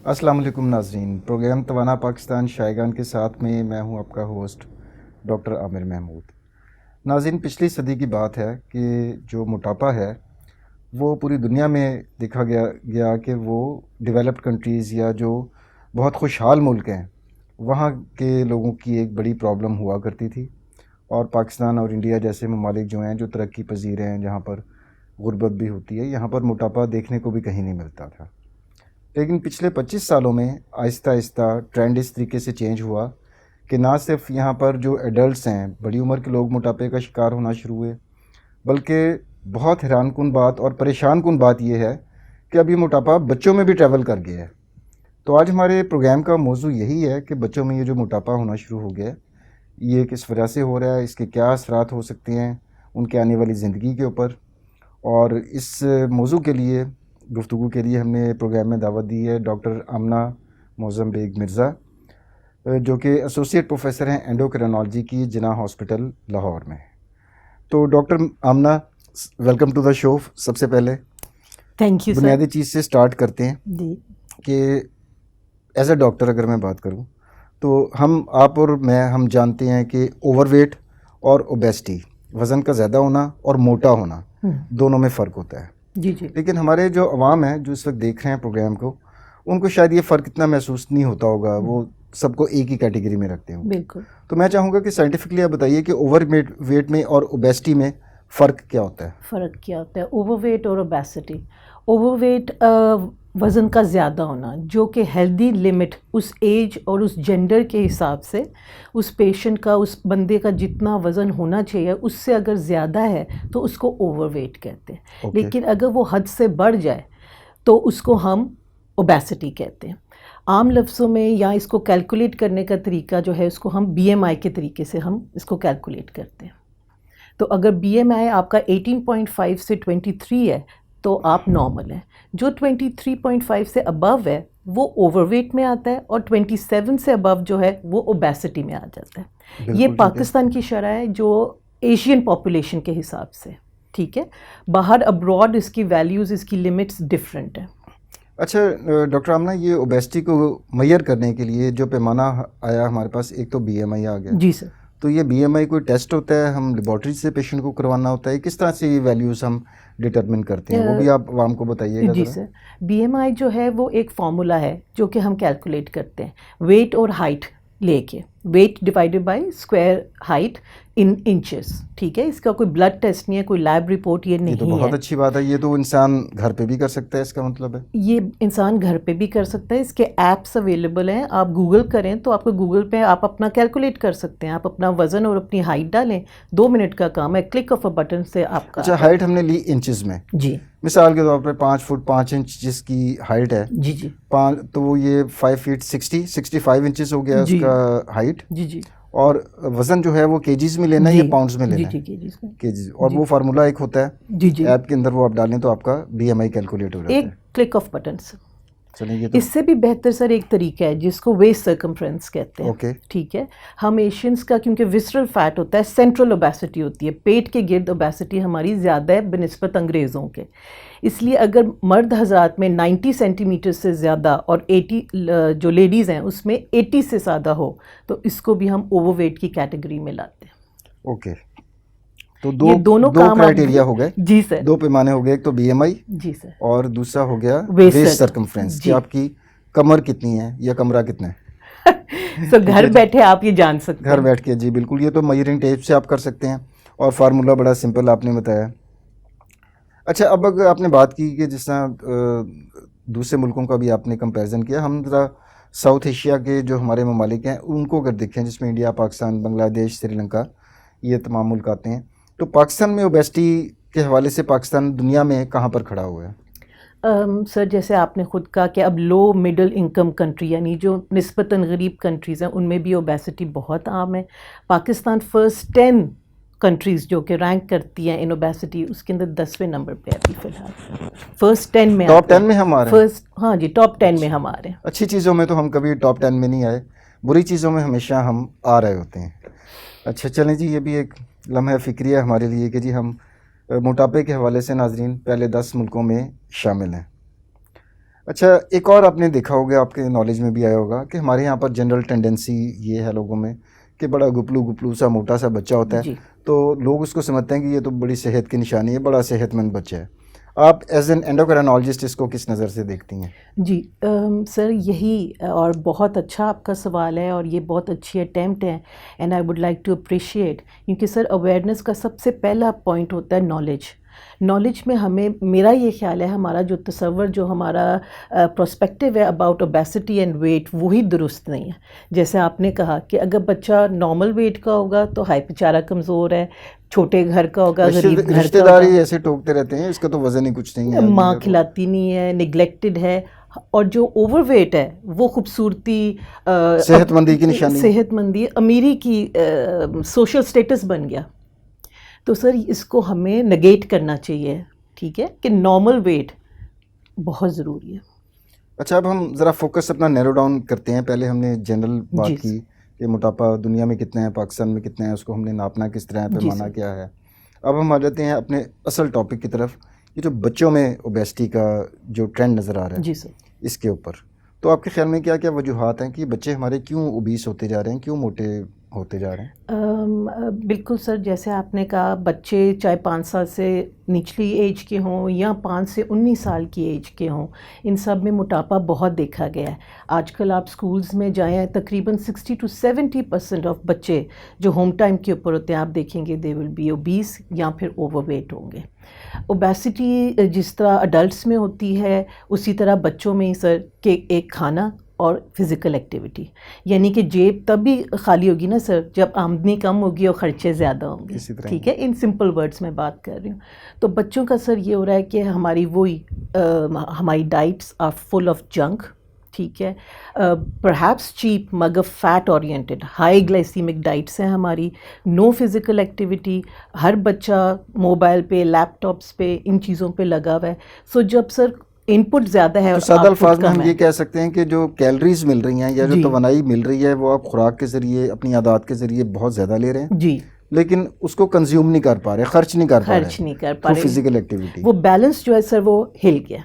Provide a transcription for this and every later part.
अस्सलाम वालेकुम नाज़रीन। प्रोग्राम तवाना पाकिस्तान शायगान के साथ में मैं हूं आपका होस्ट डॉक्टर आमिर महमूद। नाज़रीन, पिछली सदी की बात है कि जो मोटापा है वो पूरी दुनिया में देखा गया कि वो डेवलप्ड कंट्रीज़ या जो बहुत खुशहाल मुल्क हैं वहाँ के लोगों की एक बड़ी प्रॉब्लम हुआ करती थी। और पाकिस्तान और इंडिया जैसे ममालिक जो हैं, जो तरक्की पजीर हैं, जहाँ पर गुर्बत भी होती है, यहाँ पर मोटापा देखने को भी कहीं नहीं मिलता था। लेकिन पिछले 25 सालों में आहिस्ता आहिस्ता ट्रेंड इस तरीके से चेंज हुआ कि ना सिर्फ यहाँ पर जो एडल्ट्स हैं, बड़ी उम्र के लोग मोटापे का शिकार होना शुरू हुए, बल्कि बहुत हैरानकुन बात और परेशान कुन बात यह है कि अब ये मोटापा बच्चों में भी ट्रैवल कर गया है। तो आज हमारे प्रोग्राम का मौजू यही है कि बच्चों में ये जो मोटापा होना शुरू हो गया है, ये किस वजह से हो रहा है, इसके क्या असरात हो सकते हैं उनके आने वाली ज़िंदगी के ऊपर। और इस मौजू के लिए गुफ्तगू के लिए हमने प्रोग्राम में दावत दी है डॉक्टर आमना मौज़म बेग मिर्ज़ा, जो कि एसोसिएट प्रोफेसर हैं एंडोक्रिनोलॉजी की जिन्ना हॉस्पिटल लाहौर में। तो doctor Amna, welcome to the show. सबसे पहले थैंक यू सर। बुनियादी चीज़ से स्टार्ट करते हैं जी। कि एज अ डॉक्टर अगर मैं बात करूं तो आप और मैं हम जानते हैं कि ओवरवेट और ओबेसिटी, वज़न का ज़्यादा होना और मोटा होना, दोनों में फ़र्क होता है। जी जी। लेकिन हमारे जो अवाम है जो इस वक्त देख रहे हैं प्रोग्राम को, उनको शायद ये फ़र्क इतना महसूस नहीं होता होगा, वो सबको एक ही कैटेगरी में रखते होंगे। बिल्कुल। तो मैं चाहूँगा कि साइंटिफिकली आप बताइए कि वेट में और ओबेसिटी में फ़र्क क्या होता है? फ़र्क क्या होता है ओवरवेट और ओबेसिटी? ओवरवेट वज़न का ज़्यादा होना, जो कि हेल्दी लिमिट उस एज और उस जेंडर के हिसाब से उस पेशेंट का, उस बंदे का जितना वज़न होना चाहिए उससे अगर ज़्यादा है तो उसको ओवरवेट कहते हैं। लेकिन अगर वो हद से बढ़ जाए तो उसको हम ओबेसिटी कहते हैं। आम लफ्ज़ों में या इसको कैलकुलेट करने का तरीका जो है उसको हम BMI के तरीके से हम इसको कैलकुलेट करते हैं। तो अगर BMI आपका 18.5 से 23 है तो आप नॉर्मल हैं। जो 23.5 से अबव है वो ओवरवेट में आता है और 27 से अबव जो है वो ओबेसिटी में आ जाता है। ये पाकिस्तान की शरह है जो एशियन पॉपुलेशन के हिसाब से, ठीक है। बाहर अब्रॉड इसकी वैल्यूज़, इसकी लिमिट्स डिफरेंट है। अच्छा डॉक्टर आमना, ये ओबेसिटी को मेजर करने के लिए जो पैमाना आया हमारे पास, एक तो BMI आ गया। जी सर। तो ये BMI कोई टेस्ट होता है, हम लेबॉर्ट्री से पेशेंट को करवाना होता है, किस तरह से ये वैल्यूज़ हम डिटरमिन करते हैं, वो भी आप आवाम को बताइएगा। जी सर। BMI जो है वो एक फार्मूला है जो कि हम कैलकुलेट करते हैं वेट और हाइट लेके, weight divided by square height in inches, ठीक है। इसका कोई ब्लड टेस्ट नहीं है, कोई लैब रिपोर्ट ये नहीं है। ये तो बहुत अच्छी बात है, ये तो इंसान घर पे भी कर सकता है, इसका मतलब है ये इंसान घर पे भी कर सकता है। इसके ऐप्स अवेलेबल हैं, आप गूगल करें तो आपको गूगल पे आप अपना कैलकुलेट कर सकते हैं। आप अपना वज़न और अपनी हाइट डालें, 2 मिनट का काम है, क्लिक ऑफ अ बटन से आपका। अच्छा, हाइट हमने ली इंचेस में। जी। मिसाल के तौर पर 5 फुट 5 इंच जिसकी हाइट है, जी जी, तो ये 5 फीट 65 इंचेस हो गया उसका हाइट। जी जी। और वज़न जो है वो केजीज में लेना है या पाउंड्स में लेना है? जी केजीज में। केजीज। और वो फार्मूला एक होता है, जी जी, ऐप के अंदर वो आप डालें तो आपका BMI कैलकुलेट हो जाता है एक क्लिक ऑफ बटन से। चलिए, तो इससे भी बेहतर सर एक तरीका है जिसको वेस्ट सर्कमफ्रेंस कहते हैं। ओके। ठीक है। हम एशियंस का क्योंकि विसरल फैट होता है, सेंट्रल ओबेसिटी होती है, पेट के गिर्द ओबेसिटी हमारी ज़्यादा है बनिस्बत अंग्रेज़ों के। इसलिए अगर मर्द हज़रात में 90 सेंटीमीटर से ज़्यादा और 80 जो लेडीज़ हैं उसमें 80 से ज़्यादा हो तो इसको भी हम ओवरवेट की कैटेगरी में लाते हैं। ओके। तो दो क्राइटेरिया हो गए। जी सर। 2 पैमाने हो गए, एक तो BMI जी सर, और दूसरा हो गया वेस्ट सर्कमफ्रेंस कि आपकी कमर कितनी है या कमरा कितना है। सो घर बैठे आप ये जान सकते हैं। घर बैठ के, जी बिल्कुल, ये तो मेजरिंग टेप से आप कर सकते हैं और फार्मूला बड़ा सिंपल आपने बताया। अच्छा, अब अगर आपने बात की कि जिस तरह दूसरे मुल्कों का भी आपने कंपैरिजन किया, हम ज़रा साउथ एशिया के जो हमारे ममालिक हैं उनको अगर देखें, जिसमें इंडिया, पाकिस्तान, बांग्लादेश, श्रीलंका, ये तमाम मुल्क आते हैं, तो पाकिस्तान में ओबेसिटी के हवाले से पाकिस्तान दुनिया में कहाँ पर खड़ा हुआ है? सर जैसे आपने खुद कहा कि अब लो मिडिल इनकम कंट्री यानी जो निस्बतन गरीब कंट्रीज़ हैं उनमें भी ओबेसिटी बहुत आम है। पाकिस्तान फर्स्ट 10 कंट्रीज़ जो कि रैंक करती हैं इन ओबेसिटी उसके अंदर 10वें नंबर पे अभी फ़िलहाल फर्स्ट 10 में। टॉप 10 में हम आ रहे हैं? फर्स्ट, हाँ जी, टॉप 10 में हम आ रहे हैं। अच्छी चीज़ों में तो हम कभी टॉप 10 में नहीं आए, बुरी चीज़ों में हमेशा हम आ रहे होते हैं। अच्छा चलें जी, ये भी एक लम्हा फ़िक्री है हमारे लिए कि जी हम मोटापे के हवाले से नाजरीन पहले 10 मुल्कों में शामिल हैं। अच्छा, एक और आपने देखा होगा, आपके नॉलेज में भी आया होगा कि हमारे यहाँ पर जनरल टेंडेंसी ये है लोगों में कि बड़ा गुपलू गुपलू सा मोटा सा बच्चा होता है, जी तो लोग उसको समझते हैं कि ये तो बड़ी सेहत की निशानी है, बड़ा सेहतमंद बच्चा है। आप एज एन एंडोक्राइनोलॉजिस्ट इसको किस नज़र से देखती हैं? जी सर यही और बहुत अच्छा आपका सवाल है और ये बहुत अच्छी अटैम्प्ट है and I would like to appreciate, क्योंकि सर अवेयरनेस का सबसे पहला पॉइंट होता है नॉलेज में हमें, मेरा ये ख्याल है, हमारा जो तसव्वुर, जो हमारा प्रोस्पेक्टिव है अबाउट ओबेसिटी एंड वेट, वही दुरुस्त नहीं है। जैसे आपने कहा कि अगर बच्चा नॉर्मल वेट का होगा तो हाई, बेचारा कमज़ोर है, छोटे घर का होगा, गरीब घर का रिश्तेदार ही होगा, ऐसे टोकते रहते हैं, इसका तो वजन ही कुछ नहीं है, माँ खिलाती नहीं है, निगलेक्टेड है, और जो ओवरवेट है वो खूबसूरती, सेहतमंदी की निशानी। सेहतमंदी, अमीरी की, सोशल स्टेटस बन गया। तो सर इसको हमें नेगेट करना चाहिए, ठीक है, कि नॉर्मल वेट बहुत ज़रूरी है। अच्छा, अब हम ज़रा फोकस अपना नैरो डाउन करते हैं। पहले हमने जनरल बात जी की कि मोटापा दुनिया में कितना है, पाकिस्तान में कितना है, उसको हमने नापना किस तरह है, जी पैमाना सर। क्या है। अब हम आ जाते हैं अपने असल टॉपिक की तरफ, ये जो बच्चों में ओबेसिटी का जो ट्रेंड नज़र आ रहा है जी सर। इसके ऊपर, तो आपके ख्याल में क्या क्या वजूहात हैं कि बच्चे हमारे क्यों ओबीस होते जा रहे हैं, क्यों मोटे होते जा रहे हैं? बिल्कुल सर, जैसे आपने कहा, बच्चे चाहे 5 साल से निचली एज के हों या 5 से 19 साल की एज के हों, इन सब में मोटापा बहुत देखा गया है। आजकल आप स्कूल्स में जाएं, तकरीबन 60 to 70% ऑफ बच्चे जो होम टाइम के ऊपर होते हैं, आप देखेंगे दे विल बी ओबीस या फिर ओवरवेट होंगे। ओबेसिटी जिस तरह अडल्ट्स में होती है, उसी तरह बच्चों में ही सर, के एक खाना और फिज़िकल एक्टिविटी, यानी कि जेब तभी खाली होगी ना सर जब आमदनी कम होगी और ख़र्चे ज़्यादा होंगे, इसी तरह ठीक है, इन सिंपल वर्ड्स में बात कर रही हूँ। तो बच्चों का सर ये हो रहा है कि हमारी हमारी diets are full of junk, ठीक है, परहैप्स चीप मगर fat oriented, high glycemic diets हैं हमारी, नो फिज़िकल एक्टिविटी, हर बच्चा मोबाइल पे, लैपटॉप्स पे, इन चीज़ों पे लगा हुआ है। सो जब सर इनपुट ज़्यादा है तो और सादा आउटपुट अल्फाज में कम हम है। ये कह सकते हैं कि जो कैलोरीज मिल रही हैं या जो जी तवानाई मिल रही है वो आप खुराक के ज़रिए, अपनी आदत के ज़रिए बहुत ज़्यादा ले रहे हैं, जी, लेकिन उसको कंज्यूम नहीं कर पा रहे, खर्च नहीं कर पा खर्च रहे नहीं कर पा थ्रू रहे, फिजिकल एक्टिविटी। वो बैलेंस जो है सर वो हिल गया।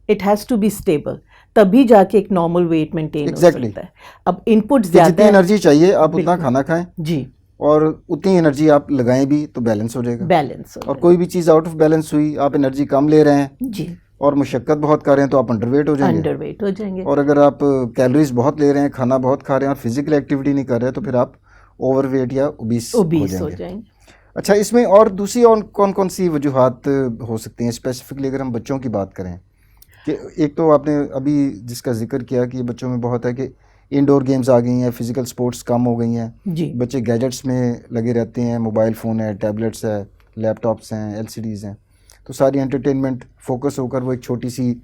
It has to be stable, तभी जाके एक नॉर्मल वेट मेंटेन हो एग्जैक्टली। सकता है। अब इनपुट कि ज़्यादा जितनी है, एनर्जी चाहिए आप उतना बिल्कुल खाना खाएं जी, और उतनी एनर्जी आप लगाएं भी तो बैलेंस हो जाएगा। बैलेंस हो और कोई भी चीज़ आउट ऑफ बैलेंस हुई, आप एनर्जी कम ले रहे हैं जाए। जी, और मुशक्क़त बहुत कर रहे हैं तो आप अंडरवेट हो जाएंगे। अंडरवेट हो जाएंगे, और अगर आप कैलोरीज बहुत ले रहे हैं, खाना बहुत खा रहे हैं और फिजिकल एक्टिविटी नहीं कर रहे तो फिर आप ओवरवेट या ओबीस हो ओबीस हो जाएंगे। जाएंगे। अच्छा, इसमें और दूसरी और कौन कौन सी वजूहात हो सकती हैं स्पेसिफिकली अगर हम बच्चों की बात करें? कि एक तो आपने अभी जिसका जिक्र किया कि बच्चों में बहुत है कि इंडोर गेम्स आ गई हैं, फिजिकल स्पोर्ट्स कम हो गई हैं, जी बच्चे गैजेट्स में लगे रहते हैं, मोबाइल फ़ोन है, टैबलेट्स है, लैपटॉप्स हैं, एलसीडीज़ हैं, तो सारी एंटरटेनमेंट फोकस होकर वो एक छोटी सी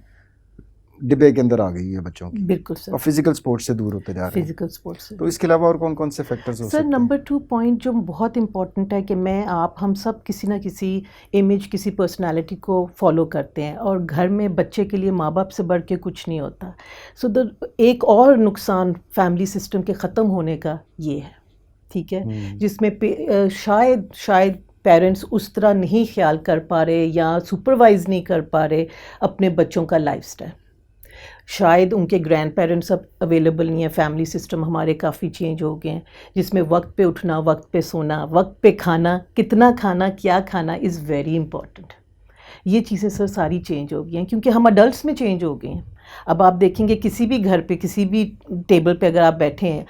डिब्बे के अंदर आ गई है बच्चों की, बिल्कुल और सर, फिजिकल स्पोर्ट्स से दूर होते जा रहे हैं। फिजिकल स्पोर्ट्स से। तो इसके अलावा और कौन कौन से फैक्टर्स हो सर सकते हैं? नंबर 2 पॉइंट जो बहुत इम्पॉर्टेंट है कि मैं, आप, हम सब किसी ना किसी इमेज, किसी पर्सनालिटी को फॉलो करते हैं, और घर में बच्चे के लिए माँ बाप से बढ़ के कुछ नहीं होता। सो एक और नुकसान फैमिली सिस्टम के ख़त्म होने का ये है, ठीक है, जिसमें शायद पेरेंट्स उस तरह नहीं ख्याल कर पा रहे या सुपरवाइज नहीं कर पा रहे अपने बच्चों का लाइफस्टाइल। शायद उनके ग्रैंड पेरेंट्स अब अवेलेबल नहीं है, फैमिली सिस्टम हमारे काफ़ी चेंज हो गए हैं, जिसमें वक्त पे उठना, वक्त पे सोना, वक्त पे खाना, कितना खाना, क्या खाना इज़ वेरी इंपॉर्टेंट। ये चीज़ें सर सारी चेंज हो गई हैं क्योंकि हम अडल्ट्स में चेंज हो गए हैं। अब आप देखेंगे किसी भी घर पे, किसी भी टेबल पे अगर आप बैठे हैं,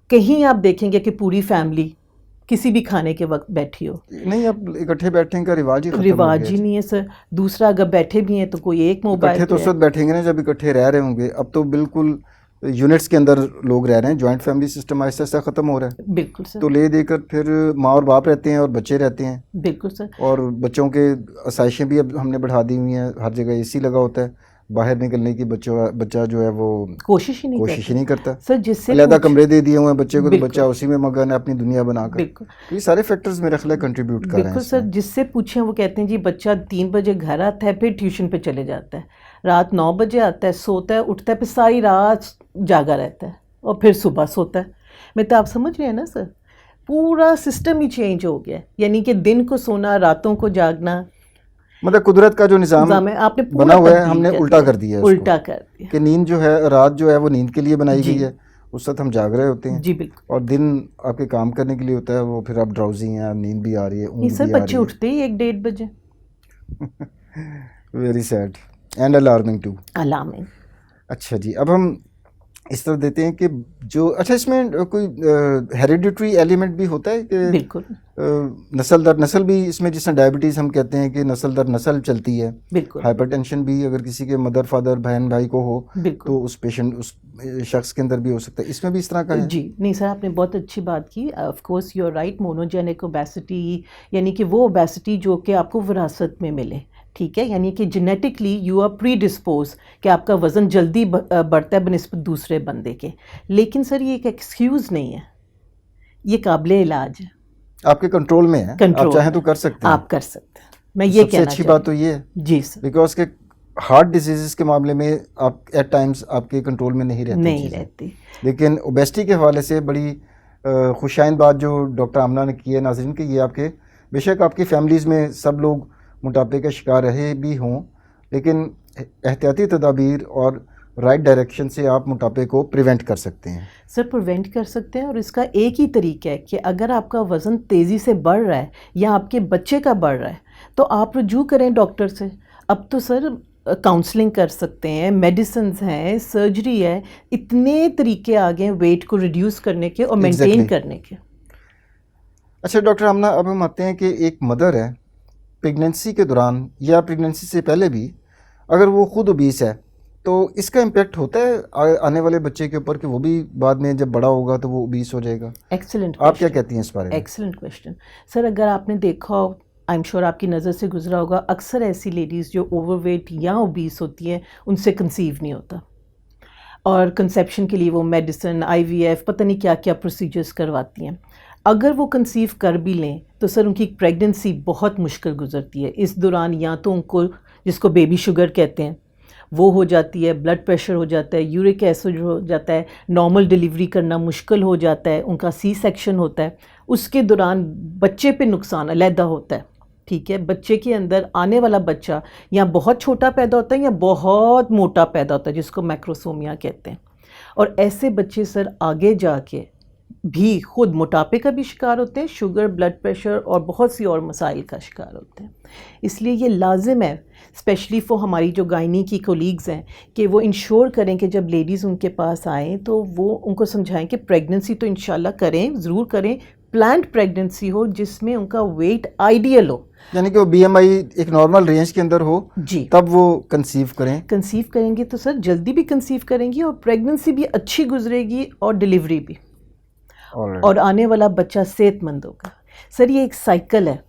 कहीं आप देखेंगे कि पूरी फैमिली किसी भी खाने के वक्त बैठी हो, नहीं, अब इकट्ठे बैठने का रिवाज ही खत्म हो रिवाज गया ही है। नहीं है सर। दूसरा, अगर बैठे भी हैं तो कोई एक मोबाइल इकट्ठे तो पे उस है। वक्त बैठेंगे ना जब इकट्ठे रह रहे होंगे। अब तो बिल्कुल यूनिट्स के अंदर लोग रह रहे हैं, joint family system Aahista Aahista ख़त्म हो रहा है। बिल्कुल सर, तो ले देकर फिर माँ और बाप रहते हैं और बच्चे रहते हैं, बिल्कुल सर, और बच्चों के आसाइशें भी अब हमने बढ़ा दी हुई हैं, हर जगह एसी लगा होता है, बाहर निकलने की बच्चा जो है वो कोशिश ही नहीं कोशिश ही नहीं करता। सर, जिससे अलहदा कमरे दे दिए हुए हैं बच्चे को, तो बिल्कुल। बच्चा उसी में मगन है अपनी दुनिया बनाकर। बिल्कुल तो ये सारे फैक्टर्स मेरे ख्याल कंट्रीब्यूट कर रहे हैं बिल्कुल सर, इसमें। जिससे पूछें वो कहते हैं जी बच्चा 3 बजे घर आता है, फिर ट्यूशन पे चले जाता है, रात 9 बजे आता है, सोता है, उठता है, फिर सारी रात जागा रहता है और फिर सुबह सोता है। मैं तो, आप समझ रहे हैं ना सर, पूरा सिस्टम ही चेंज हो गया है। यानी कि दिन को सोना, रातों को जागना, मतलब कुदरत का जो निज़ाम निज़ाम है आपने पूरा बना हुआ है तब्दील हमने कर उल्टा दिया, कर दिया है उल्टा उसको, कर दिया। कि नींद जो है, रात जो है वो नींद के लिए बनाई जी गई है, उस वक्त हम जाग रहे होते हैं, जी बिल्कुल। और दिन आपके काम करने के लिए होता है, वो फिर आप ड्राउजी हैं, नींद भी आ रही है, नहीं ऊँग सर, भी आ बच्चे रही उठते ही 1 डेढ़ बजे। है। Very sad and alarming too. Alarming. अच्छा जी, अब हम इस तरह देते हैं कि जो, अच्छा इसमें कोई हेरिडिटरी एलिमेंट भी होता है कि बिल्कुल नस्ल दर नस्ल भी इसमें, जिसमें डायबिटीज़ हम कहते हैं कि नस्ल दर नस्ल चलती है, बिल्कुल हाइपरटेंशन भी अगर किसी के मदर फादर बहन भाई को हो बिल्कुल। तो उस पेशेंट उस शख्स के अंदर भी हो सकता है, इसमें भी इस तरह का है? जी नहीं सर, आपने बहुत अच्छी बात की। Of course you are right, monogenic obesity यानी कि वो ओबेसिटी जो कि आपको विरासत में मिले, ठीक है, यानी कि genetically you are predispose कि आपका वज़न जल्दी बढ़ता है बनिस्बत दूसरे बंदे के। लेकिन सर ये एक एक्सक्यूज़ नहीं है, ये काबिल इलाज है, आपके कंट्रोल में है, आप कंट्रोल चाहें तो में कर सकते हैं। आप कर सकते हैं। मैं तो ये सबसे कहना अच्छी बात तो चाहती ये है, हूँ जी सर। बिकॉज के हार्ट डिजीज़ के मामले में आप एट टाइम्स आपके कंट्रोल में नहीं रहती नहीं चीज़ें, रहती। लेकिन ओबेसिटी के हवाले से बड़ी खुशाइन बात जो डॉक्टर आमना ने की है नाज़रीन, कि ये आपके बेशक आपकी फैमिलीज़ में सब लोग मोटापे का शिकार रहे भी हों, लेकिन एहतियाती तदाबीर और राइट डायरेक्शन से आप मोटापे को प्रिवेंट कर सकते हैं। सर प्रिवेंट कर सकते हैं, और इसका एक ही तरीका है कि अगर आपका वज़न तेज़ी से बढ़ रहा है या आपके बच्चे का बढ़ रहा है तो आप रुजू करें डॉक्टर से। अब तो सर काउंसलिंग कर सकते हैं, मेडिसिन्स हैं, सर्जरी है, इतने तरीके आ गए हैं वेट को रिड्यूस करने के और मेंटेन Exactly. करने के। अच्छा डॉक्टर आमना, अब हम आते हैं कि एक मदर है, प्रेगनेंसी के दौरान या प्रेगनेंसी से पहले भी अगर वो खुद ओबीस है तो इसका इम्पेक्ट होता है आने वाले बच्चे के ऊपर, कि वो भी बाद में जब बड़ा होगा तो वो ओबीस हो जाएगा? एक्सीलेंट आप क्या क्वेश्चन, कहती हैं इस बारे में? Excellent question. सर अगर आपने देखा हो, आई एम श्योर आपकी नज़र से गुजरा होगा, अक्सर ऐसी लेडीज़ जो ओवरवेट या ओबीस होती हैं उनसे कंसीव नहीं होता, और कंसेप्शन के लिए वो मेडिसिन, आईवीएफ, पता नहीं क्या क्या प्रोसीजर्स करवाती हैं। अगर वो कंसीव कर भी लें तो सर उनकी प्रेगनेंसी बहुत मुश्किल गुजरती है। इस दौरान या तो उनको, जिसको बेबी शुगर कहते हैं, वो हो जाती है, ब्लड प्रेशर हो जाता है, यूरिक एसिड हो जाता है, नॉर्मल डिलीवरी करना मुश्किल हो जाता है, उनका सी सेक्शन होता है। उसके दौरान बच्चे पे नुकसान अलहदा होता है, ठीक है। बच्चे के अंदर आने वाला बच्चा या बहुत छोटा पैदा होता है या बहुत मोटा पैदा होता है, जिसको मैक्रोसोमिया कहते हैं। और ऐसे बच्चे सर आगे जाके भी खुद मोटापे का भी शिकार होते हैं, शुगर, ब्लड प्रेशर और बहुत सी और मसाइल का शिकार होते हैं। इसलिए ये लाजिम है, स्पेशली फॉर हमारी जो गायनी की कोलीग्स हैं, कि वो इंश्योर करें कि जब लेडीज़ उनके पास आएँ तो वो उनको समझाएं कि प्रेगनेंसी तो इंशाल्लाह करें, ज़रूर करें, प्लान्ड प्रेगनेंसी हो जिसमें उनका वेट आइडियल हो, यानी कि वो बीएमआई एक नॉर्मल रेंज के अंदर हो जी, तब वो कंसीव करें। कंसीव करेंगे तो सर जल्दी भी कंसीव करेंगी और प्रेगनेंसी भी अच्छी गुजरेगी और डिलीवरी भी, और आने वाला बच्चा सेहतमंद होगा। सर ये एक साइकिल है,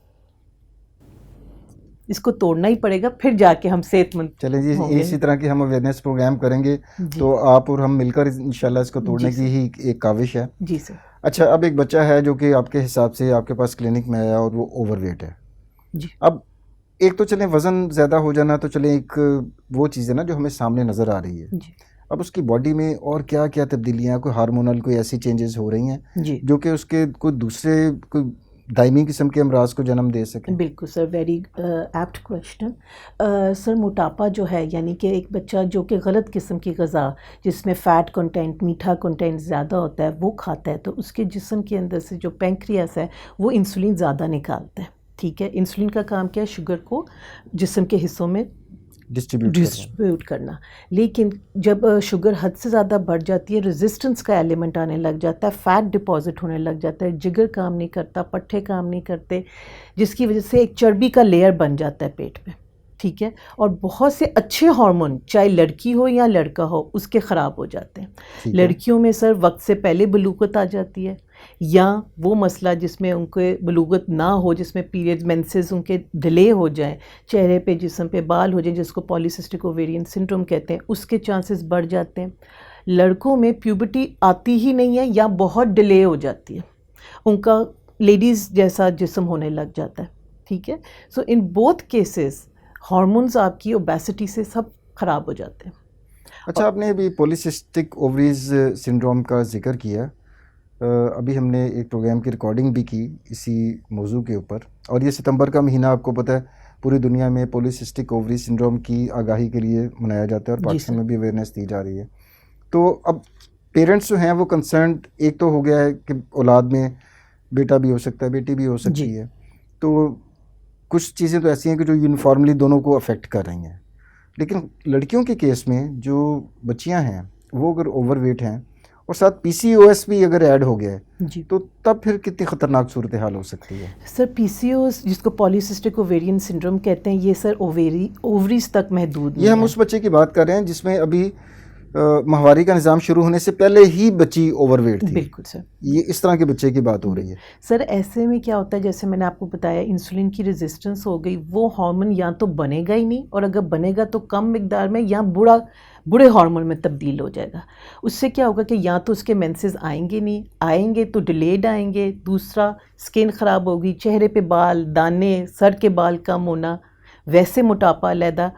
इसको तोड़ना ही पड़ेगा, फिर जाके हम सेहतमंद चलें जी, होंगे। इसी तरह की हम अवेयरनेस प्रोग्राम करेंगे जी। तो आप और हम मिलकर इंशाल्लाह इसको तोड़ने जी की ही एक काविश है। जी सर। अच्छा, अब एक बच्चा है जो कि आपके हिसाब से आपके पास क्लिनिक में आया और वो ओवरवेट है। जी अब एक तो चलें वज़न ज़्यादा हो जाना तो चलें, एक वो चीज़ है ना जो हमें सामने नज़र आ रही है। जी अब उसकी बॉडी में और क्या क्या तब्दीलियाँ, कोई हार्मोनल कोई ऐसी चेंजेस हो रही हैं जी जो कि उसके कोई दूसरे कोई दायमी किस्म के अमराज को जन्म दे सकें? बिल्कुल sir, very apt question. Sir मोटापा जो है, यानी कि एक बच्चा जो कि गलत किस्म की ग़ज़ा जिसमें फ़ैट कंटेंट, मीठा कंटेंट ज़्यादा होता है वो खाता है, तो उसके जिस्म के अंदर से जो पैंक्रियास है वो इंसुलिन ज़्यादा निकालता है, ठीक है। इंसुलिन का काम क्या है? शुगर को जिस्म के हिस्सों में डिस्ट्रीब्यूट करना। लेकिन जब शुगर हद से ज़्यादा बढ़ जाती है, रेजिस्टेंस का एलिमेंट आने लग जाता है, फ़ैट डिपॉजिट होने लग जाता है, जिगर काम नहीं करता, पट्ठे काम नहीं करते, जिसकी वजह से एक चर्बी का लेयर बन जाता है पेट में, ठीक है। और बहुत से अच्छे हार्मोन, चाहे लड़की हो या लड़का हो, उसके ख़राब हो जाते हैं। लड़कियों में सर वक्त से पहले बलूगत आ जाती है, या वो मसला जिसमें उनके बलूगत ना हो, जिसमें पीरियड्स, मेंसेस उनके डिले हो जाए, चेहरे पे, जिस्म पे बाल हो जाए, जिसको पॉलीसिस्टिक ओवेरियन सिंड्रोम कहते हैं, उसके चांसेस बढ़ जाते हैं। लड़कों में प्यूबर्टी आती ही नहीं है या बहुत डिले हो जाती है, उनका लेडीज़ जैसा जिस्म होने लग जाता है, ठीक है। सो इन बोथ केसेस हार्मोन्स आपकी ओबेसिटी से सब ख़राब हो जाते हैं। अच्छा, आपने अभी पॉलीसिस्टिक ओवरीज सिंड्रोम का जिक्र किया। अभी हमने एक प्रोग्राम की रिकॉर्डिंग भी की इसी मौजू के ऊपर, और ये सितंबर का महीना आपको पता है पूरी दुनिया में पॉलीसिस्टिक ओवरी सिंड्रोम की आगाही के लिए मनाया जाता है और जी पाकिस्तान सर। में भी अवेयरनेस दी जा रही है। तो अब पेरेंट्स जो हैं वो कंसर्न, एक तो हो गया है कि औलाद में बेटा भी हो सकता है, बेटी भी हो सकती जी। है, तो कुछ चीज़ें तो ऐसी हैं कि जो यूनिफॉर्मली दोनों को अफेक्ट कर रही हैं। लेकिन लड़कियों के केस में जो बच्चियां हैं वो अगर ओवरवेट हैं और साथ पीसीओएस भी अगर ऐड हो गया है, जी तो तब फिर कितनी ख़तरनाक सूरत हाल हो सकती है? सर, पीसीओएस जिसको पॉलीसिस्टिक ओवेरियन सिंड्रोम कहते हैं, ये सर ओवरीज तक महदूद ये नहीं हम है। उस बच्चे की बात कर रहे हैं जिसमें अभी माहवारी का निज़ाम शुरू होने से पहले ही बच्ची ओवरवेट थी। बिल्कुल सर। ये इस तरह के बच्चे की बात हो रही है। सर, ऐसे में क्या होता है, जैसे मैंने आपको बताया, इंसुलिन की रेजिस्टेंस हो गई, वो हार्मोन या तो बनेगा ही नहीं, और अगर बनेगा तो कम मिकदार में, या बुरे हार्मोन में तब्दील हो जाएगा। उससे क्या होगा कि या तो उसके मेंसेस आएंगे नहीं, आएंगे तो डिलेड आएंगे, दूसरा स्किन ख़राब होगी, चेहरे पे बाल, दाने, सर के बाल कम होना, वैसे मोटापा अलहदा।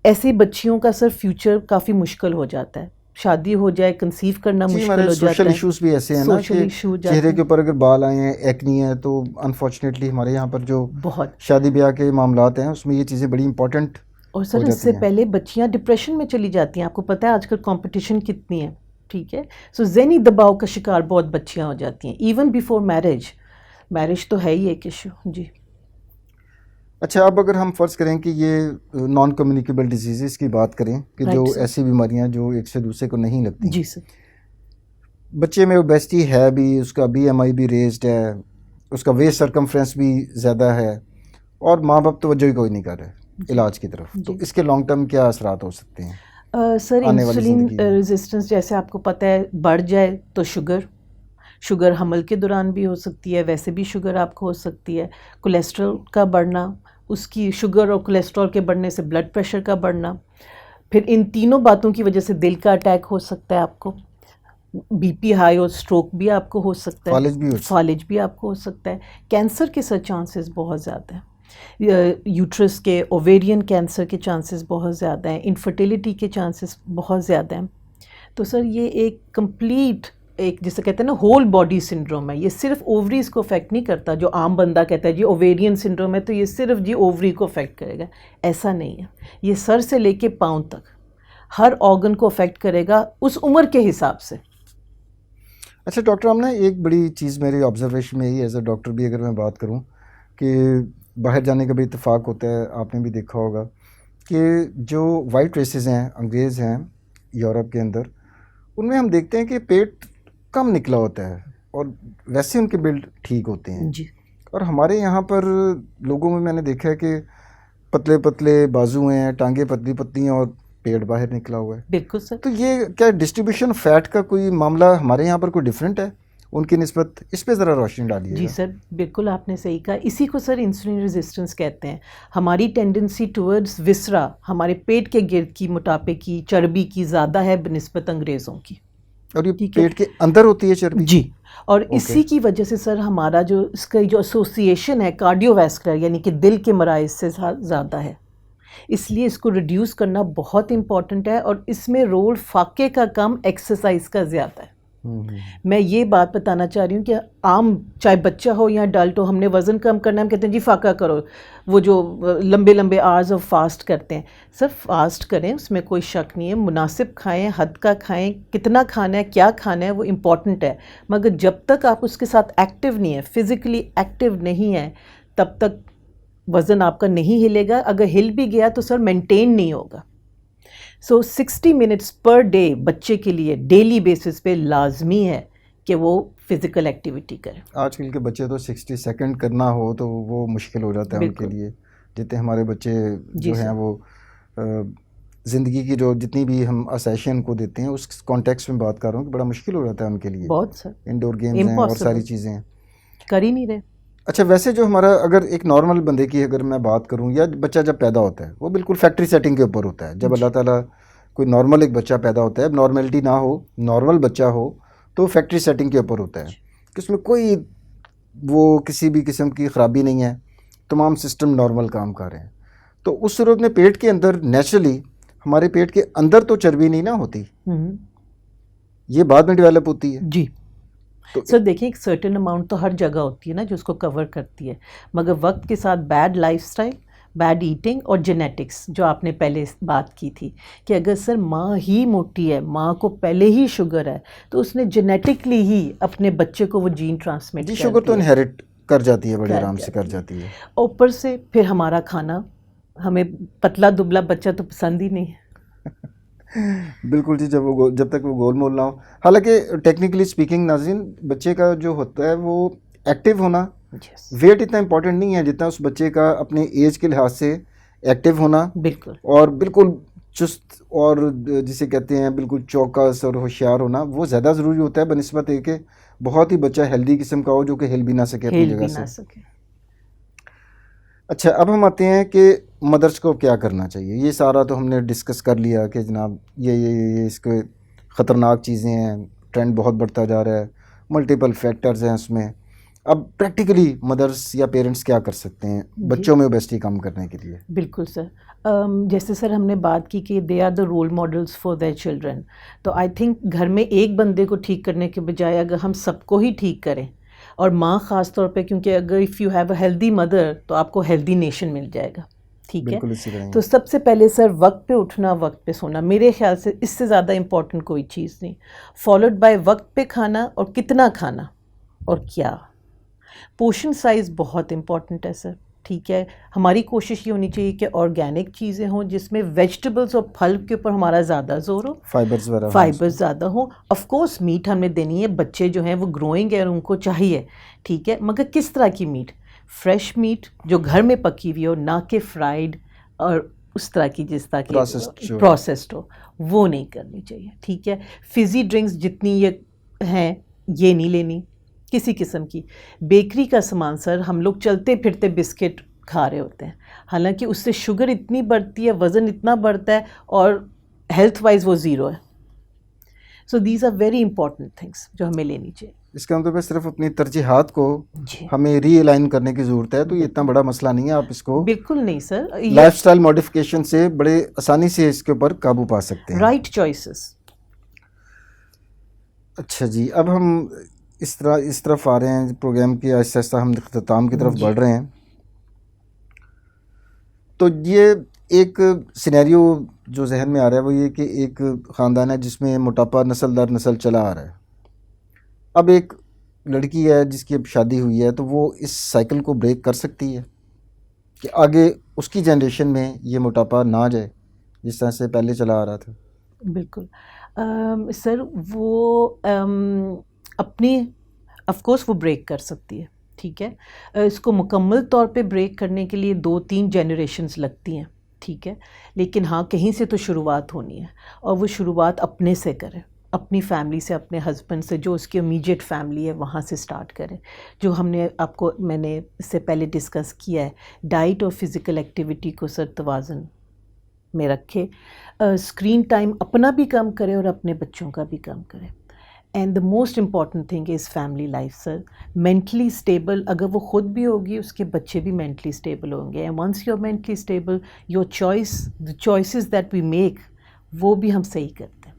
ऐसी बच्चियों का सर फ्यूचर काफ़ी मुश्किल हो जाता है, शादी हो जाए, कंसीव करना जी, मुश्किल हमारे हो जाता सोशल है। इश्यूज भी ऐसे हैं ना सोशल कि इशू चेहरे के ऊपर अगर बाल आए हैं, एक्नी है, तो अनफॉर्चुनेटली हमारे यहाँ पर जो बहुत। शादी ब्याह के मामलात हैं उसमें ये चीज़ें बड़ी इंपॉर्टेंट और हो सर, जाती इससे हैं। पहले बच्चियां डिप्रेशन में चली जाती हैं। आपको पता है आजकल कंपटीशन कितनी है, ठीक है। सो ज़हनी दबाव का शिकार बहुत बच्चियां हो जाती हैं, इवन बिफोर मैरिज। मैरिज तो है ही एक इशू। जी। अच्छा, अब अगर हम फ़र्ज़ करें कि ये नॉन कम्युनिकेबल डिजीज़ की बात करें कि जो राइट सर। ऐसी बीमारियां जो एक से दूसरे को नहीं लगती, जी सर। बच्चे में ओबेसिटी है भी, उसका बीएमआई भी रेज्ड है, उसका वेस्ट सरकमफ्रेंस भी ज़्यादा है, और माँ बाप तवज्जो ही कोई नहीं कर रहे इलाज की तरफ, तो जी। इसके लॉन्ग टर्म क्या असरात हो सकते हैं सर, आने वाली इंसुलिन ज़िंदगी में? रेजिस्टेंस जैसे आपको पता है बढ़ जाए तो शुगर हमल के दौरान भी हो सकती है, वैसे भी शुगर आपको हो सकती है। कोलेस्ट्रॉल का बढ़ना, उसकी शुगर और कोलेस्ट्रॉल के बढ़ने से ब्लड प्रेशर का बढ़ना, फिर इन तीनों बातों की वजह से दिल का अटैक हो सकता है आपको, बीपी हाई और स्ट्रोक भी आपको हो सकता है, फालिज भी हो सकता फालिज भी आपको हो सकता है, कैंसर के सर चांसेस बहुत ज़्यादा हैं, यूट्रस के, ओवेरियन कैंसर के चांसेस बहुत ज़्यादा हैं, इनफर्टिलिटी के चांसेस बहुत ज़्यादा हैं। तो सर, ये एक कंप्लीट, एक जिसे कहते हैं ना होल बॉडी सिंड्रोम है। ये सिर्फ ओवरीज को अफेक्ट नहीं करता, जो आम बंदा कहता है जी ओवेरियन सिंड्रोम है तो ये सिर्फ जी ओवरी को अफेक्ट करेगा, ऐसा नहीं है। ये सर से लेके पाँव तक हर ऑर्गन को अफेक्ट करेगा उस उम्र के हिसाब से। अच्छा डॉक्टर, हम ना एक बड़ी चीज़ मेरी ऑब्जर्वेशन में ही एज अ डॉक्टर भी अगर मैं बात करूं कि बाहर जाने का भी इत्तेफाक होता है, आपने भी देखा होगा कि जो वाइट रेसेस हैं, अंग्रेज़ हैं यूरोप के अंदर, उनमें हम देखते हैं कि पेट कम निकला होता है और वैसे उनके बिल्ड ठीक होते हैं। जी। और हमारे यहाँ पर लोगों में मैंने देखा है कि पतले पतले बाजू हैं, टांगे पतली पतली हैं और पेट बाहर निकला हुआ है। बिल्कुल सर। तो ये क्या डिस्ट्रीब्यूशन फैट का कोई मामला हमारे यहाँ पर कोई डिफरेंट है उनकी निस्बत? इस पे ज़रा रोशनी डालिएगा। जी सर, बिल्कुल आपने सही कहा। इसी को सर इंसुलिन रेजिस्टेंस कहते हैं। हमारी टेंडेंसी टुवर्ड्स विसरा, हमारे पेट के गिर्द की मोटापे की, चर्बी की ज़्यादा है बनिस्बत अंग्रेज़ों की। और ये ठीक है। पेट के अंदर होती है चर्बी? जी। और ओके। इसी की वजह से सर हमारा जो इसका जो एसोसिएशन है कार्डियोवैस्कुलर यानी कि दिल के मराइज से ज़्यादा है, इसलिए इसको रिड्यूस करना बहुत इम्पॉर्टेंट है। और इसमें रोल फाके का कम, एक्सरसाइज का ज़्यादा है। मैं ये बात बताना चाह रही हूँ कि आम चाहे बच्चा हो या अडल्ट हो, हमने वज़न कम करना है, हम कहते हैं जी फाका करो, वो जो लंबे लंबे आवर्स ऑफ फास्ट करते हैं। सर फास्ट करें, उसमें कोई शक नहीं है, मुनासिब खाएं, हद का खाएं, कितना खाना है, क्या खाना है, वो इम्पॉर्टेंट है। मगर जब तक आप उसके साथ एक्टिव नहीं है, फिज़िकली एक्टिव नहीं है, तब तक वज़न आपका नहीं हिलेगा। अगर हिल भी गया तो सर मेंटेन नहीं होगा। सो 60 मिनट्स पर डे बच्चे के लिए डेली बेसिस पे लाजमी है कि वो फिज़िकल एक्टिविटी करें। आजकल के बच्चे तो 60 सेकंड करना हो तो वो मुश्किल हो जाता है उनके लिए। जितने हमारे बच्चे जो हैं वो ज़िंदगी की जो जितनी भी हम आसाइशें को देते हैं उस कॉन्टेक्स्ट में बात कर रहा हूँ कि बड़ा मुश्किल हो जाता है उनके लिए। बहुत सर, इंडोर गेम्स हैं और सारी चीज़ें हैं, कर ही नहीं रहे। अच्छा, वैसे जो हमारा अगर एक नॉर्मल बंदे की अगर मैं बात करूं, या बच्चा जब पैदा होता है वो बिल्कुल फैक्ट्री सेटिंग के ऊपर होता है। जब अल्लाह ताला कोई नॉर्मल एक बच्चा पैदा होता है, नॉर्मलिटी ना हो, नॉर्मल बच्चा हो, तो फैक्ट्री सेटिंग के ऊपर होता है कि उसमें कोई वो किसी भी किस्म की ख़राबी नहीं है, तमाम सिस्टम नॉर्मल काम कर रहे हैं। तो उस सूरत में पेट के अंदर नेचुरली, हमारे पेट के अंदर तो चर्बी नहीं ना होती, ये बाद में डेवलप होती है। जी। तो सर देखिए, एक सर्टेन अमाउंट तो हर जगह होती है ना जो उसको कवर करती है, मगर वक्त के साथ बैड लाइफस्टाइल, बैड ईटिंग और जेनेटिक्स, जो आपने पहले बात की थी कि अगर सर माँ ही मोटी है, माँ को पहले ही शुगर है, तो उसने जेनेटिकली ही अपने बच्चे को वो जीन ट्रांसमिट जी, कर शुगर तो दिया, इनहेरिट कर जाती है, बड़े कर आराम से कर जाती है। जाती है। ऊपर से फिर हमारा खाना, हमें पतला दुबला बच्चा तो पसंद ही नहीं है। बिल्कुल जी, जब तक वो गोल मोल ना हो। हालांकि टेक्निकली स्पीकिंग नाज़रीन, बच्चे का जो होता है वो एक्टिव होना, Yes, वेट इतना इम्पोर्टेंट नहीं है जितना उस बच्चे का अपने एज के लिहाज से एक्टिव होना, बिल्कुल और बिल्कुल चुस्त और जिसे कहते हैं बिल्कुल चौकस और होशियार होना, वो ज़्यादा ज़रूरी होता है बनिस्बत है कि बहुत ही बच्चा हेल्दी किस्म का हो जो कि हिल भी ना सके अपनी हिल जगह भी से। ना सके। अच्छा, अब हम आते हैं कि मदर्स को क्या करना चाहिए। ये सारा तो हमने डिस्कस कर लिया कि जनाब ये इसके ख़तरनाक चीज़ें हैं, ट्रेंड बहुत बढ़ता जा रहा है, मल्टीपल फैक्टर्स हैं उसमें। अब प्रैक्टिकली मदर्स या पेरेंट्स क्या कर सकते हैं जी बच्चों में ओबेसिटी कम करने के लिए? बिल्कुल सर। जैसे सर हमने बात की कि they are the role models for their children, तो आई थिंक घर में एक बंदे को ठीक करने के बजाय अगर हम सबको ही ठीक करें, और माँ ख़ास तौर पे, क्योंकि अगर if you have a healthy mother तो आपको हेल्दी नेशन मिल जाएगा, ठीक है। बिल्कुल इसी तरह तो ही। सबसे पहले सर वक्त पे उठना, वक्त पे सोना, मेरे ख्याल से इससे ज़्यादा इम्पोर्टेंट कोई चीज़ नहीं, फॉलोड बाय वक्त पे खाना, और कितना खाना और क्या। पोर्शन साइज़ बहुत इम्पॉर्टेंट है सर, ठीक है। हमारी कोशिश ये होनी चाहिए कि ऑर्गेनिक चीज़ें हों जिसमें वेजिटेबल्स और फल के ऊपर हमारा ज़्यादा जोर हो, फाइबर्स वगैरह हों फाइबर उसमें। ज़्यादा हो। ऑफ कोर्स मीट हमने देनी है, बच्चे जो हैं वो ग्रोइंग है और उनको चाहिए, ठीक है, मगर किस तरह की मीट? फ्रेश मीट जो घर में पकी हुई हो, ना कि फ्राइड और उस तरह की जिस तरह की प्रोसेस्ड जो है। प्रोसेस्ड हो, वो नहीं करनी चाहिए, ठीक है। फिज़ी ड्रिंक्स जितनी ये हैं ये नहीं लेनी किसी किस्म की। बेकरी का सामान सर, हम लोग चलते फिरते बिस्किट खा रहे होते हैं, हालांकि उससे शुगर इतनी बढ़ती है, वज़न इतना बढ़ता है, और हेल्थ वाइज वो ज़ीरो है। So these are very important things जो हमें लेनी चाहिए। इसका मतलब है सिर्फ अपनी तरजीहात को जी हमें रीअलाइन करने की ज़रूरत है, तो ये इतना बड़ा मसला नहीं है। आप इसको बिल्कुल नहीं सर, ये लाइफस्टाइल मॉडिफिकेशन से बड़े आसानी से इसके ऊपर काबू पा सकते हैं। Right choices. अच्छा जी, अब हम इस तरफ आ रहे हैं, प्रोग्राम की आहिस्ता आहिस्ता हम इख्तिताम की तरफ जी बढ़ रहे हैं। तो ये एक सिनेरियो जो जहन में आ रहा है वो ये कि एक ख़ानदान है जिसमें मोटापा नस्ल दर नस्ल चला आ रहा है। अब एक लड़की है जिसकी अब शादी हुई है, तो वो इस साइकिल को ब्रेक कर सकती है कि आगे उसकी जनरेशन में ये मोटापा ना जाए जिस तरह से पहले चला आ रहा था। बिल्कुल। सर वो अपनी ऑफ कोर्स वो ब्रेक कर सकती है, ठीक है। इसको मुकम्मल तौर पे ब्रेक करने के लिए 2-3 जनरेशंस लगती हैं, ठीक है, लेकिन हाँ कहीं से तो शुरुआत होनी है, और वो शुरुआत अपने से करें, अपनी फैमिली से, अपने हस्बैंड से, जो उसकी इमीडिएट फैमिली है वहाँ से स्टार्ट करें। जो मैंने इससे पहले डिस्कस किया है, डाइट और फिज़िकल एक्टिविटी को सर तवाज़ुन में रखे, स्क्रीन टाइम अपना भी कम करें और अपने बच्चों का भी कम करें। And the most important thing is family life sir, mentally stable अगर वो खुद भी होगी, उसके बच्चे भी मेंटली स्टेबल होंगे। And once you are mentally stable, your the choices that we make, वो भी हम सही करते हैं।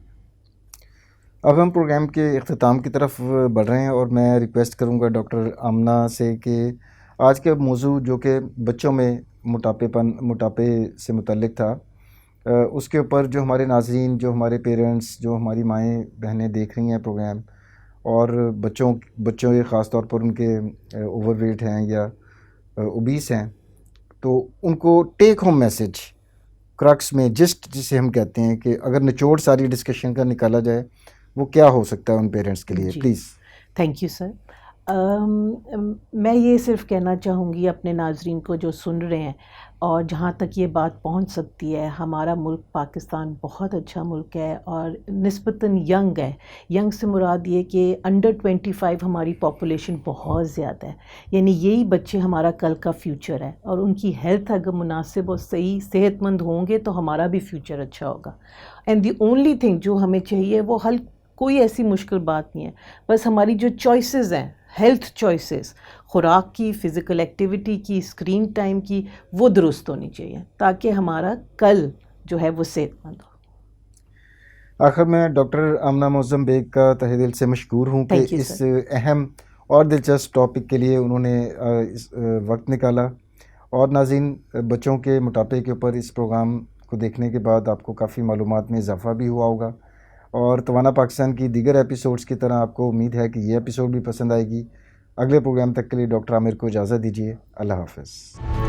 अब हम प्रोग्राम के इख्तिताम की तरफ बढ़ रहे हैं, और मैं रिक्वेस्ट करूंगा डॉक्टर आमना से कि आज के मौजू जो कि बच्चों में मोटापे से मुतल्लिक था, उसके ऊपर जो हमारे नाज़रीन, जो हमारे पेरेंट्स, जो हमारी माएँ बहनें देख रही हैं प्रोग्राम, और बच्चों के ख़ास तौर पर उनके ओवरवेट हैं या ओबीस हैं, तो उनको टेक होम मैसेज क्रक्स में जिस्ट जिसे हम कहते हैं कि अगर निचोड़ सारी डिस्कशन का निकाला जाए, वो क्या हो सकता है उन पेरेंट्स के लिए? जी प्लीज़। Thank you sir. मैं ये सिर्फ कहना चाहूँगी अपने नाज़रीन को जो सुन रहे हैं, और जहाँ तक ये बात पहुँच सकती है, हमारा मुल्क पाकिस्तान बहुत अच्छा मुल्क है और निस्बतन यंग है। यंग से मुराद ये कि अंडर 25 हमारी पॉपुलेशन बहुत ज़्यादा है, यानी यही बच्चे हमारा कल का फ्यूचर है, और उनकी हेल्थ अगर मुनासिब और सही सेहतमंद होंगे तो हमारा भी फ्यूचर अच्छा होगा। एंड दी ओनली थिंग जो हमें चाहिए वो कोई ऐसी मुश्किल बात नहीं है, बस हमारी जो चॉइसेस हैं, हेल्थ चॉइसेस, खुराक की, फ़िज़िकल एक्टिविटी की, स्क्रीन टाइम की, वो दुरुस्त होनी चाहिए ताकि हमारा कल जो है वो सेहतमंद हो। आखिर में डॉक्टर आमना मोअज़्ज़म बेग का तहे दिल से मशकूर हूँ कि थैंक यू इस सर। अहम और दिलचस्प टॉपिक के लिए उन्होंने वक्त निकाला, और नाज़रीन, बच्चों के मोटापे के ऊपर इस प्रोग्राम को देखने के बाद आपको काफ़ी मालूमात में इजाफ़ा भी हुआ होगा, और तवाना पाकिस्तान की दीगर एपिसोड्स की तरह आपको उम्मीद है कि ये एपिसोड भी पसंद आएगी। अगले प्रोग्राम तक के लिए डॉक्टर आमिर को इजाज़त दीजिए। अल्लाह हाफ़िज़।